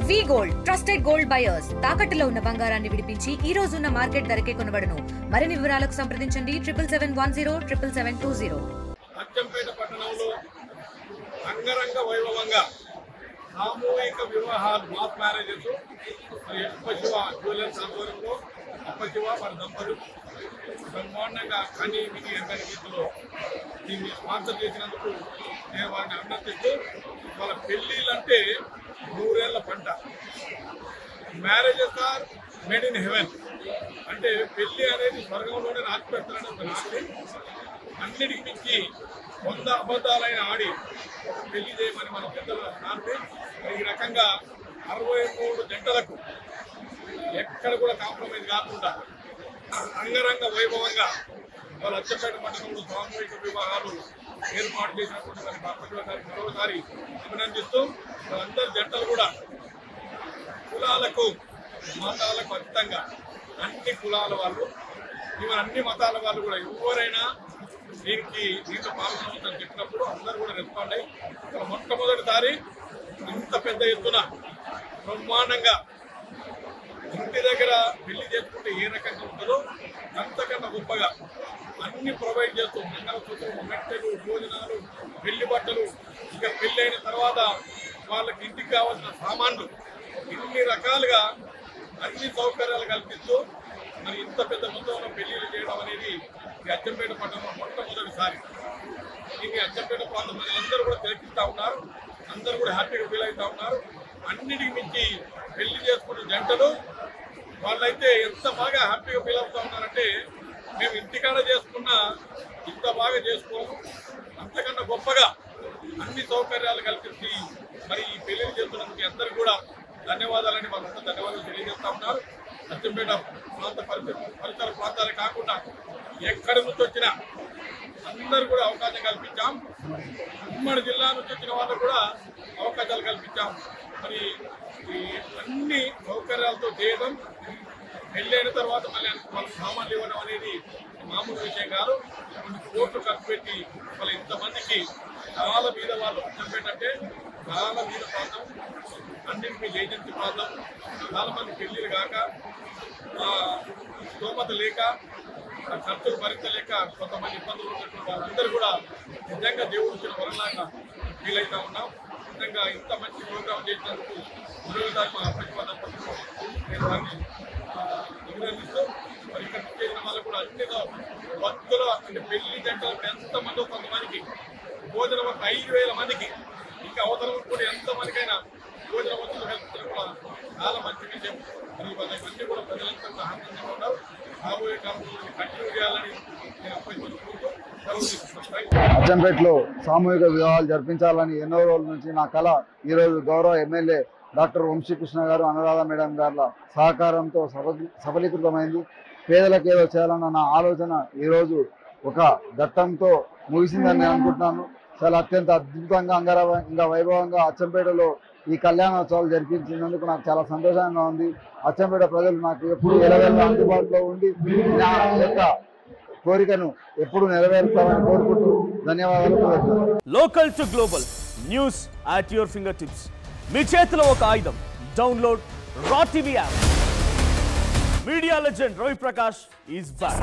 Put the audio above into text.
వి gold trusted gold buyers తాకట్టులో ఉన్న బంగారాన్ని విడిపించి ఈ రోజు ఉన్న మార్కెట్ ధరకే కొనబడును. మరిన్ని వివరాలకు సంప్రదించండి 77107720. అచ్చంపేట పట్టణంలో అంగరంగ వైభవంగా సామూహిక వివాహాలు మాస్ మ్యారేజెస్ అప్పశివ జ్యువెలర్స్ ఆధ్వర్యంలో అప్పశివ వారి దంపతులు బ్రహ్మాండంగా కని మిగి ఎంకని గీతలో దీన్ని స్పాన్సర్ చేసినందుకు నేను వారిని అభినందిస్తూ, వాళ్ళ పెళ్ళిళ్ళంటే 100 ఏళ్ల పంట. Marriages are made in heaven అంటే పెళ్లి అనేది స్వర్గంలోనే రాసి పెడతారని ఒక నాటి అన్నిటికి మించి 100 అబద్ధాలైన ఆడి పెళ్లి చేయమని మన పెద్దలు నాటి ఈ రకంగా 63 జంటలకు ఎక్కడ కూడా కాంప్రమైజ్ కాకుండా అంగరంగ వైభవంగా వాళ్ళ అచ్చంపేట పట్టణంలో సామూహిక వివాహాలు ఏర్పాటు చేసినటువంటి వారి బాపట్ల గారికి మరోసారి అభినందిస్తూ, వాళ్ళందరి జంటలు కూడా కులాలకు మతాలకు అతీతంగా అన్ని కులాల వాళ్ళు, ఈవెన్ అన్ని మతాల వాళ్ళు కూడా ఎవరైనా దీంతో పాల్గొనవచ్చని చెప్పినప్పుడు అందరూ కూడా రెస్పాండ్ అయ్యి మొట్టమొదటిసారి ఇంత పెద్ద ఎత్తున బ్రహ్మాండంగా ఇంటి దగ్గర పెళ్లి చేసుకుంటే ఏ రకంగా ఉంటుందో అంతకన్నా గొప్పగా అన్ని ప్రొవైడ్ చేస్తూ మంగళసూత్రం, మెట్టెలు, భోజనాలు, పెళ్లి బట్టలు, ఇక పెళ్లి అయిన తర్వాత వాళ్ళకి ఇంటికి కావాల్సిన సామాన్లు, ఇన్ని రకాలుగా అన్ని సౌకర్యాలు కల్పిస్తూ మరి ఇంత పెద్ద మొత్తంలో పెళ్లిళ్ళు చేయడం అనేది ఈ అచ్చంపేట పట్టణంలో మొట్టమొదటిసారి. దీన్ని అచ్చంపేట ప్రాంత ప్రజలందరూ కూడా తిలకిస్తూ ఉన్నారు, అందరూ కూడా హ్యాపీగా ఫీల్ అవుతూ ఉన్నారు. అన్నిటికి మించి పెళ్లి చేసుకున్న జంటలు వాళ్ళైతే ఎంత బాగా హ్యాపీగా ఫీల్ అవుతూ ఉన్నారంటే, మేము ఇంటికాడ చేసుకున్న ఇంత బాగా చేసుకోము, అంతకన్నా గొప్పగా అన్ని సౌకర్యాలు కల్పించి మరి ఈ పెళ్లిని చేస్తున్నందుకు అందరికీ కూడా ధన్యవాదాలని వాళ్ళంతా ధన్యవాదాలు తెలియజేస్తూ ఉన్నారు. అచ్చంపేట ప్రాంత పరిసర ప్రాంతాలే కాకుండా ఎక్కడి నుంచి వచ్చినా అందరూ కూడా అవకాశం కల్పించాం. ఉమ్మడి జిల్లా నుంచి వచ్చిన వాళ్ళకు కూడా అవకాశాలు కల్పించాం. మరి ఈ అన్ని సౌకర్యాలతో చేయడం, పెళ్ళైన తర్వాత మళ్ళీ వాళ్ళ సామాన్లు ఇవ్వడం అనేది మామూలు విషయం కాదు. కొన్ని కోట్లు ఖర్చు పెట్టి వాళ్ళ ఇంతమందికి చాలా మీద వాళ్ళు అచ్చంపేట అంటే చాలా మీద ప్రాంతం, అన్నింటినీ ఏజెన్సీ ప్రాంతం, చాలా మంది పెళ్లిలు కాక స్తోమత లేక ఖర్చులు భరించలేక కొంతమంది ఇబ్బందులు ఉన్నటువంటి వాళ్ళందరూ కూడా నిజంగా దేవుడు ఇచ్చిన వరంలాగా ఫీల్ అవుతా ఉన్నాం. నిజంగా ఇంత మంచి ప్రోగ్రాం చేసినందుకు మరోసారి మా అప్పటి నేను వారిని అభినందిస్తూ, మరి ఇక్కడ చేసిన వాళ్ళు కూడా అన్ని భక్తుల అంటే పెళ్లి జంటలు ఎంతమందో కొంతమందికి భోజనం 5,000 మందికి, ఇంకా అవతల కూడా ఎంతమందికైనా భోజన వసతులు కల్పించడం కూడా చాలా మంచి విషయం. మరి వాళ్ళకి కూడా ప్రజలంతా ఆనందంగా ఉన్నారు. రాబోయే కాలంలో కంటిన్యూ చేయాలని నేను అప్పటి కోరుకుంటూ అచ్చంపేటలో సామూహిక వివాహాలు జరిపించాలని ఎన్నో రోజుల నుంచి నా కళ ఈరోజు గౌరవ ఎమ్మెల్యే డాక్టర్ వంశీకృష్ణ గారు, అనురాధ మేడం గారుల సహకారంతో సఫలీకృతమైంది. పేదలకు ఏదో చేయాలన్న నా ఆలోచన ఈరోజు ఒక ఘట్టంతో ముగిసిందని నేను అనుకుంటున్నాను. చాలా అత్యంత అద్భుతంగా అంగరంగ వైభవంగా అచ్చంపేటలో ఈ కళ్యాణోత్సవాలు జరిపించినందుకు నాకు చాలా సంతోషంగా ఉంది. అచ్చంపేట ప్రజలు నాకు ఎప్పుడు ఎలవేళ అందుబాటులో ఉండి నా యొక్క కోరికను ఎప్పుడు నెరవేరుస్తామని కోరుకుంటూ ధన్యవాదాలు. Local to global news at your fingertips. మీ చేతిలో ఒక ఆయుధం. Download raw TV app. Media legend Ravi Prakash is back.